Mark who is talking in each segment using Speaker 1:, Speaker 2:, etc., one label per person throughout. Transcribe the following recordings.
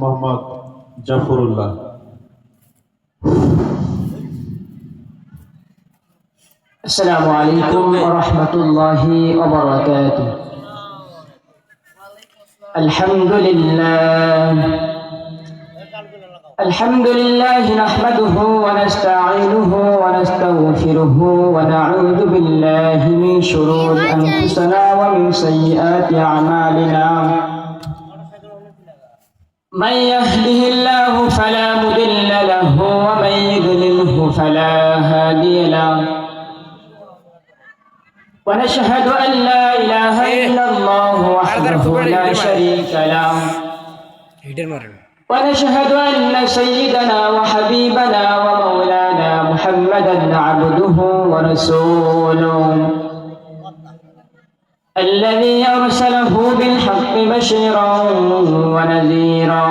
Speaker 1: মোহাম্মদ জাফরুল্লাহ।
Speaker 2: আসসালামু আলাইকুম ওয়া রাহমাতুল্লাহি ওয়া বারাকাতুহু। আলহামদুলিল্লাহ নাহমাদুহু ওয়া নাস্তাঈনুহু ওয়া নাস্তাগফিরুহু ওয়া নাউযু বিল্লাহি মিন শুরুরি আনফুসিনা ওয়া মিন সাইয়্যাতি আ'মালিনা। من يهده الله فلا مضل له ومن يضلله فلا هادي له ونشهد أن لا إله إلا الله وحده لا شريك له ونشهد أن سيدنا وحبيبنا ومولانا محمدا عبده ورسوله الذي أرسله بالحق بشيرا ونذيرا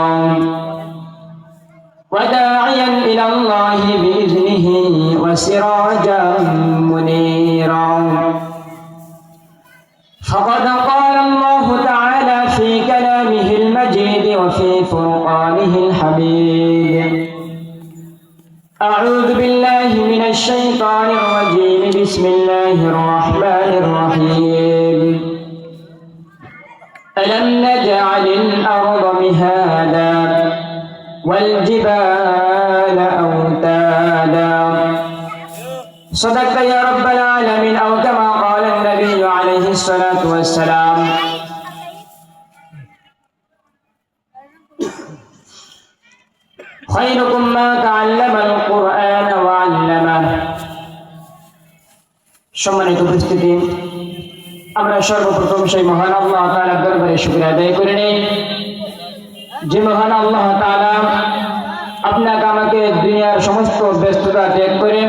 Speaker 2: وداعيا إلى الله بإذنه وسراجا منيرا. فقد قال الله تعالى في كلامه المجيد وفي فرقانه الحميد: أعوذ بالله من الشيطان الرجيم. بسم الله الرحمن الرحيم. ألم نجعل الأرض مهادا والجبال أوتادا. صدقت يا رب العالمين، أو كما قال النبي عليه الصلاة والسلام. خيركم ما تعلم القرآن وعلمه. সম্মানিত উপস্থিতি, আমরা সর্বপ্রথম সেই মহান আল্লাহ তাআলার দরবারে শুকরিয়া আদায় করে নেই, যে মহান আল্লাহ তাআলা আপনাকে আমাকে দুনিয়ার সমস্ত ব্যস্ততা ত্যাগ করে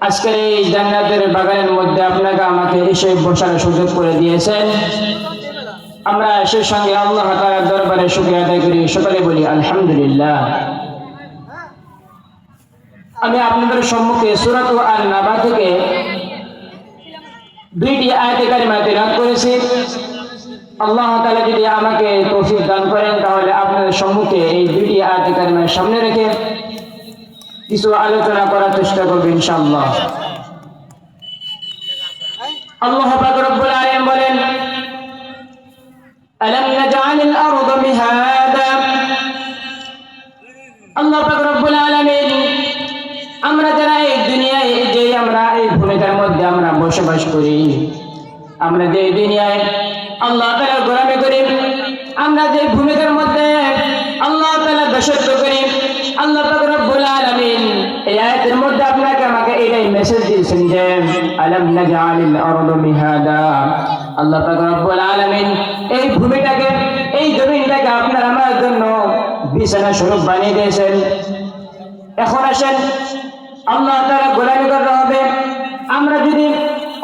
Speaker 2: আজকের এই জান্নাতের বাগানের মধ্যে আপনাকে আমাকে এসে বসার সুযোগ করে দিয়েছেন। আমরা সেই সঙ্গে আল্লাহ তাআলার দরবারে শুকরিয়া আদায় করি, সকলে বলি আলহামদুলিল্লাহ। আমি আপনাদের সম্মুখে সূরা আন-নাবা থেকে দুইটি আয়াতে কারিমা তেলাওয়াত করেছি। আল্লাহ তাআলা যদি আমাকে তৌফিক দান করেন তাহলে আপনাদের সম্মুখে এই দুইটি আয়াতে কারিমা সামনে রেখে কিছু আলোচনা করার চেষ্টা করব ইনশাআল্লাহ। আল্লাহ পাক রব্বুল আলামিন বলেন: আলাম নাজআলিল আরদা মিহাদা। আল্লাহ পাক রব্বুল আলামিন, আমরা যারা এই দুনিয়ায় যে আমরা এই ভূমিকার মধ্যে আমরা বসবাস করি, আমরা যে দুনিয়ায় আল্লাহ তাআলার গোলামি করি, আমরা যে ভূমিকার মধ্যে আল্লাহ তাআলার দাসত্ব করি, আল্লাহ পাক রব্বুল আলামিন এই আয়াতের মধ্যে আপনাকে আমাকে এইটাই মেসেজ দিয়েছেন যে আলাম নাজআলিল আরদা মিহাদা। আল্লাহ পাক রব্বুল আলামিন এই ভূমিটাকে, এই জমিনটাকে আপনার আমার জন্য বিছানা স্বরূপ বানিয়ে দিয়েছেন। এখন আসেন, আল্লাহ তাআলা গোলামি করতে হবে। আমরা যদি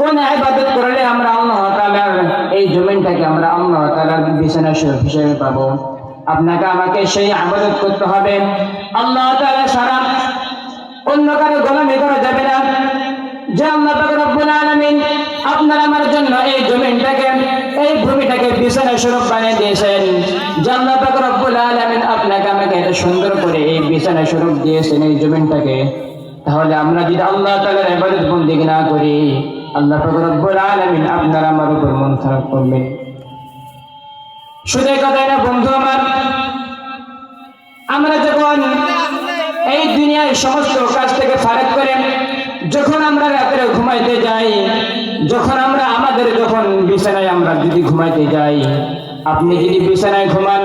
Speaker 2: কোন ইবাদত করলে আমরা আল্লাহ তাআলার এই জমিনটাকে আমরা আল্লাহ তাআলার বিছানা স্বরূপ হিসেবে পাবো, আপনাকে আমাকে সেই ইবাদত করতে হবে। আল্লাহ তাআলা ছাড়া অন্য কারো গোলামি করা যাবে না। যে আল্লাহ পাক রব্বুল আলামিন আপনার আমার জন্য এই জমিনটাকে, এই ভূমিটাকে বিছানা স্বরূপ বানিয়ে দিয়েছেন, যে আল্লাহ পাক রব্বুল আলামিন আপনাকে আমাকে এত সুন্দর করে এই বিছানা স্বরূপ দিয়েছেন এই জমিনটাকে, তাহলে আমরা যদি আল্লাহ তাআলার ইবাদত বন্দেগী না করি, আল্লাহ পাক রব্বুল আলামিন আপনার আমার উপর মন খারাপ করবেন। শুধু কথাই না বন্ধু আমার, আমরা যখন এই দুনিয়ায় সমস্ত কাজ থেকে ফারাক করে যখন আমরা রাতে ঘুমাইতে যাই, যখন আমরা যখন বিছানায় আমরা যদি ঘুমাইতে যাই, আপনি যদি বিছানায় ঘুমান,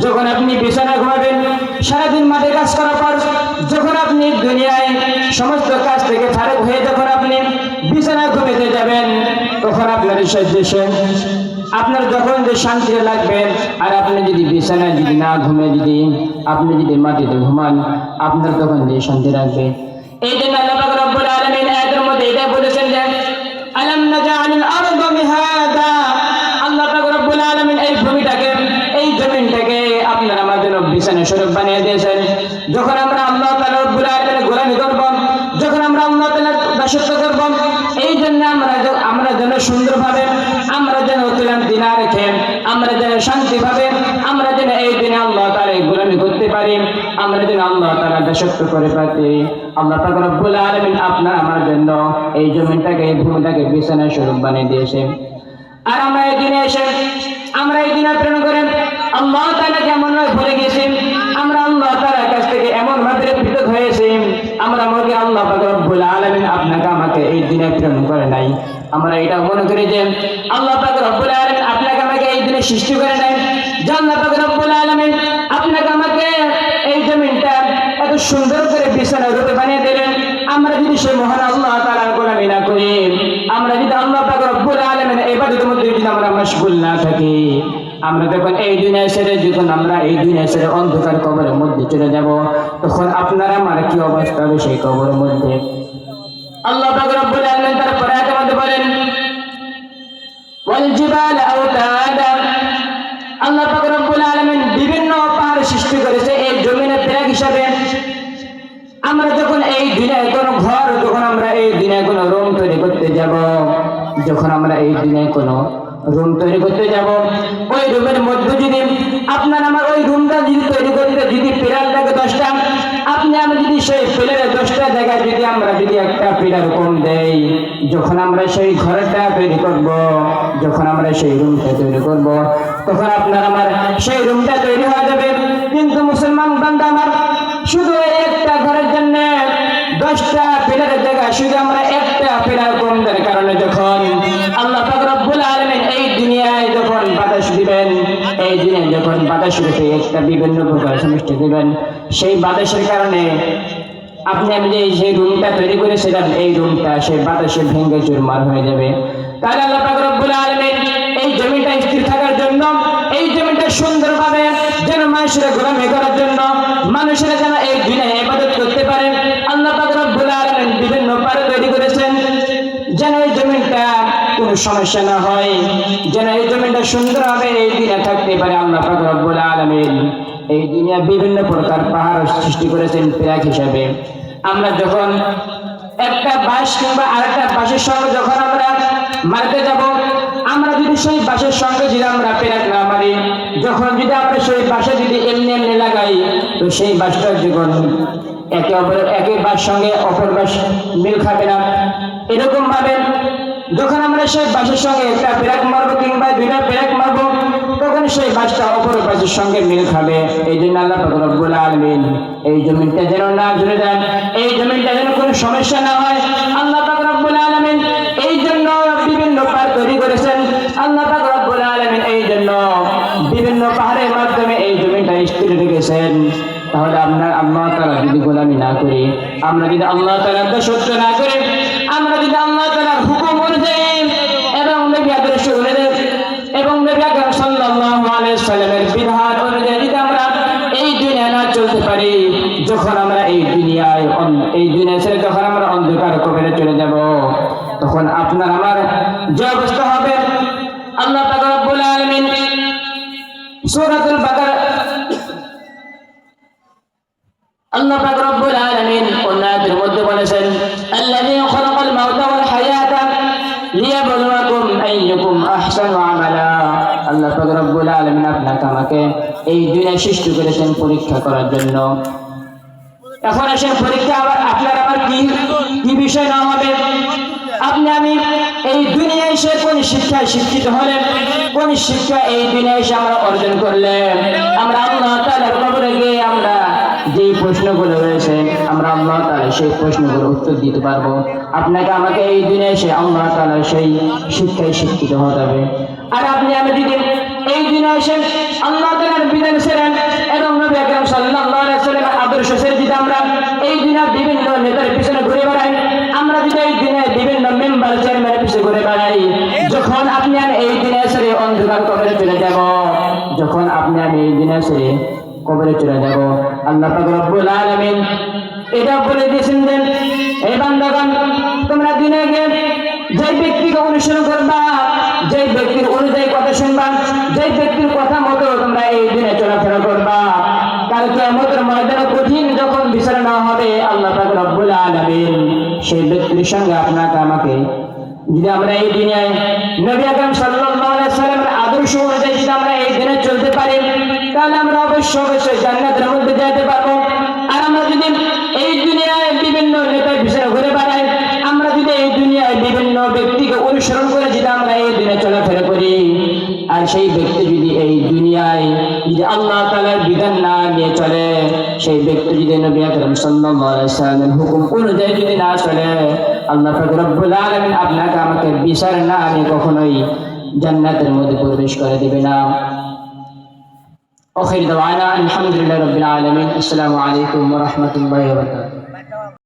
Speaker 2: যখন আপনি বিছানায় ঘুমাবেন সারাদিন মাঠে কাজ করার পর যখন আপনি দুনিয়ায় সমস্ত কাজ থেকে ফারাক হয়ে যখন আপনি বিছানায় ঘুমাইতে যাবেন, তখন আপনার আপনার যখন যে শান্তি লাগবে, আর আপনি যদি বিছানায় যদি না ঘুমে যদি আপনি যদি মাটিতে ঘুমান, আপনার তখন যে শান্তি লাগবে। এই জন্য আল্লাহ পাক রব্বুল আলামিন আয়াতের মধ্যে এটা বলেছেন যে আলাম নাজআলিল আরদা মিহাদা। আল্লাহ পাক রব্বুল আলামিন এই ভূমিটাকে, এই জমিনটাকে আপনার আমার জন্য বিছানা স্বরূপ বানিয়ে দিয়েছেন। যখন আমরা আল্লাহ তাআলা রব্বুল আলামিনের গোলামি করব, যখন আমরা আল্লাহ তাআলার দাসত্ব করব, এই জন্য আমরা যেন সুন্দরভাবে, আমরা যেন ক্লান্তি না রেখে, আমরা যেন শান্তিভাবে, আমরা যেন এই দিনে আল্লাহ কোনদিন আল্লাহ তাআলা দাসত্ব করে পাতে আল্লাহ পাক রব্বুল আলামিন আপনার আমার জন্য এই জমিনটাকে এই ভূমিটাকে বিছানা স্বরূপ বানিয়ে দিয়েছে। আর আমরা এই দিনে এসে আমরা এই দিনে প্রেরণ করেন আল্লাহ তাআলাকে এমন ভাবে ভুলে গেছি, আমরা আল্লাহ তাআলার কাছ থেকে এমন ভাবে পৃথক হয়েছি, আমরা মনে করি আল্লাহ পাক রব্বুল আলামিন আপনাকে আমাকে এই দিনে প্রেরণ করে নাই। আমরা এটা মনে করি যে আল্লাহ পাক রব্বুল আলামিন আপনাকে আমাকে এই দিনে সৃষ্টি করে নাই, যে আল্লাহ পাক রব্বুল আলামিন আপনাকে আমাকে এই জমিনটা এত সুন্দর করে বিছানা রূপে বানিয়ে দিলেন। আমরা যদি সেই মহান আল্লাহ তাআলার গোলামি না করি, আমরা যদি আল্লাহ পাক রব্বুল আলামিনের ইবাদতের মধ্যে যদি আমরা মাশগুল না থাকি, আমরা যখন এই দুনিয়া ছেড়ে যখন আমরা এই দুনিয়া ছেড়ে অন্ধকার কবরের মধ্যে চলে যাব, তখন আপনার আমার কি অবস্থা হবে সেই কবরের মধ্যে। আল্লাহ পাক রব্বুল আলামিন তার আয়াতের মধ্যে বলেন ওয়াল জিবাল আওতাদা, আল্লাহ পাক রব্বুল আলামিন বিভিন্ন পাহাড় সৃষ্টি করেছে এই জমিনের প্রাক হিসাবে। আমরা যখন এই দুনিয়ায় কোনো ঘর, যখন আমরা এই দুনিয়ায় কোনো রুম তৈরি করতে যাব, যখন আমরা এই দুনিয়ায় কোনো রুম তৈরি করতে যাব, ওই রুমের মধ্যে যদি আপনার আমার ওই রুমটা যদি তৈরি করতে যদি পিলার থাকে 10টা, আপনি আমি যদি সেই পিলারের 10টা জায়গায় যদি আমরা যদি একটা পিলার কম দেই, যখন আমরা সেই ঘরটা তৈরি করব, যখন আমরা সেই রুমটা তৈরি করব, তখন আপনার আমার সেই রুমটা তৈরি হয়ে যাবে। কিন্তু মুসলমান বান্দা আমার শুধু একটা ঘরের জন্য 10টা পিলারের জায়গায় শুধু আমরা একটা পিলার কম দেওয়ার কারণে যখন আল্লাহ পাক রব্বুল আলামিন এই দুনিয়ায় যখন বাতাস দিবেন, এই দুনিয়ায় যখন বাতাস রূপে একটা বিভিন্ন প্রকার সমষ্টি দিবেন, সেই বাতাসের কারণে আপনি আমি যে সেই রুমটা তৈরি করেছিলাম, এই রুমটা সেই বাতাসে ভেঙে চুরমার হয়ে যাবে। তাহলে আল্লাহ পাক রব্বুল আলামিন এই জমিটা স্থির থাকার জন্য, এই জমিটা সুন্দরভাবে যেন মানুষেরা গোলামি করার জন্য, মানুষেরা যেন এই দুনিয়ায় ইবাদত করতে পারে, আল্লাহ পাক রব্বুল আলামিন বিভিন্ন পারে তৈরি করেছেন, যেন এই জমিটা কোনো সমস্যা না হয়, যেন এই জমিটা সুন্দরভাবে এই দুনিয়া থাকতে পারে। আল্লাহ পাক রব্বুল আলামিন এই দুনিয়া বিভিন্ন প্রকার পাহাড় সৃষ্টি করেছেন প্রাক হিসাবে। আমরা যখন একটা বাঁশ কিংবা আরেকটা বাঁশের সঙ্গে যখন আমরা মারতে যাব, আমরা যদি সেই বাঁশের সঙ্গে যদি আমরা পেরাক না মারি, যখন যদি আমরা সেই বাঁশে যদি এমনি এমনি লাগাই, তো সেই বাঁশটা যখন একে বাঁশ সঙ্গে অপর বাঁশ মিল খাবে না। এরকম ভাবে যখন আমরা সেই বাঁশের সঙ্গে একটা পেরাক মারবো কিংবা 2টা পেরাক মারবো, তখন সেই বাঁশটা অপর বাঁশের সঙ্গে মিল খাবে। এই জন্য আল্লাহ পাক রব্বুল আলামিন এই জমিনটা যেন না ঝরে দেন, এই জমিনটা যেন কোনো সমস্যা না হয়, আল্লাহ পাক রব্বুল আলামিন এই জন্য বিভিন্ন পাহাড় তৈরি করেছেন। আল্লাহ পাক রব্বুল আলামিন এই জন্য বিভিন্ন পাহাড়ের মাধ্যমে এই জমিনটা স্থির রেখেছেন। তাহলে আমরা আল্লাহ তাআলা যদি গোলামি না করি, আমরা যদি আল্লাহ তাআলার দাসত্ব না করি, আমরা যদি আল্লাহ তাআলার হুকুম অনুযায়ী এবং নবী আদর্শ অনুযায়ী এবং নবী আকরাম সাল্লাল্লাহু আলাইহি ওয়াসাল্লামের বিধান অনুযায়ী যদি আমরা এই দুনিয়া না চলতে পারি, যখন আমরা এই দুনিয়া ছেড়ে যখন আমরা অন্ধকার কবরে চলে যাব, তখন আপনার আমার যে অবস্থা হবে, আল্লাহ পাক রব্বুল আলামিন সূরাতুল বাকারা আল্লাহ পাক রব্বুল আলামিন আয়াতের মধ্যে বলেছেন আল্লাযী খালাকাল মাউতা ওয়াল হায়াতা লিয়াবলুয়াকুম আইয়ুকুম আহসানু আমালা। আল্লাহ পাক রব্বুল আলামিন আপনাকে আমাকে এই দুনিয়া সৃষ্টি করেছেন পরীক্ষা করার জন্য। এখন আসেন পরীক্ষা আবার আপনার আমার কি বিষয় না হবে, আপনি আমি এই দুনিয়ায় এসে কোন শিক্ষায় শিক্ষিত হলেন, কোন শিক্ষা এই দুনিয়ায় এসে আমরা অর্জন করলেন, আমরা আল্লাহ তাআলার কবরে গিয়ে আমরা যে প্রশ্নগুলো রয়েছে আমরা আল্লাহ তাআলা সেই প্রশ্নগুলোর উত্তর দিতে পারবো। আপনাকে আমাকে এই দুনিয়ায় এসে আল্লাহ তাআলার সেই শিক্ষায় শিক্ষিত হতে হবে। আর আপনি আমি যদি এই দুনিয়ায় এসে আল্লাহ তাআলার বিধান ছেড়েন এবং নবী আকরাম সাল্লাল্লাহু আলাইহি ওয়াসাল্লামের আদর্শ ছেড়ে যদি আমরা এই দুনিয়ার বিভিন্ন নেতার পিছনে ঘুরে বেড়াই, আমরা যদি এই দুনিয়ার বিভিন্ন মেম্বার চেয়ারম্যানের পিছনে ঘুরে বেড়াই, যখন আপনি আমি এই দুনিয়া ছেড়ে অন্ধকার কবরে চলে যাব, যখন আপনি আমি এই দুনিয়া ছেড়ে কবরে চলে যাব, আল্লাহ পাক রব্বুল আলামিন এটা বলে দিয়েছেন যে এই বান্দাগণ তোমরা দুনিয়ায় গিয়ে যে ব্যক্তিকে অনুসরণ করবা, যে ব্যক্তির অনুযায়ী কথা শুনবা, যে ব্যক্তির কথা মতো তোমরা এই দিনে চলাফেরা করবা, কাল কিয়ামতের ময়দানে কঠিন যখন বিচার না হবে, আল্লাহ পাক রব্বুল আলামিন সেই ব্যক্তির সঙ্গে আপনাকে আমাকে যদি আমরা এই দুনিয়ায় নবী আকরাম সাল্লাল্লাহু আলাইহি ওয়াসাল্লামের আদর্শ অনুযায়ী যদি আমরা এই দিনে চলতে পারি, তাহলে আমরা অবশ্যই জান্নাতের মধ্যে যেতে পারবো। অনুসরণ করে যদি আমরা এই দুনিয়া চলাফেরা করি, আর সেই ব্যক্তি যদি এই দুনিয়ায় যদি আল্লাহ তাআলার বিধান না নিয়ে চলে, সেই ব্যক্তি যদি নবী আকরাম সাল্লাল্লাহু আলাইহি ওয়াসাল্লামের হুকুম অনুযায়ী যদি না চলে, আল্লাহ পাক রব্বুল আলামিন আপনাকে আমাকে বিচার না নিয়ে কখনোই জান্নাতের মধ্যে প্রবেশ করে দিবে না। আখির দাওয়ানা আলহামদুলিল্লাহি রাব্বিল আলামিন। আসসালামু আলাইকুম ওয়া রাহমাতুল্লাহি ওয়া বারাকাতুহু।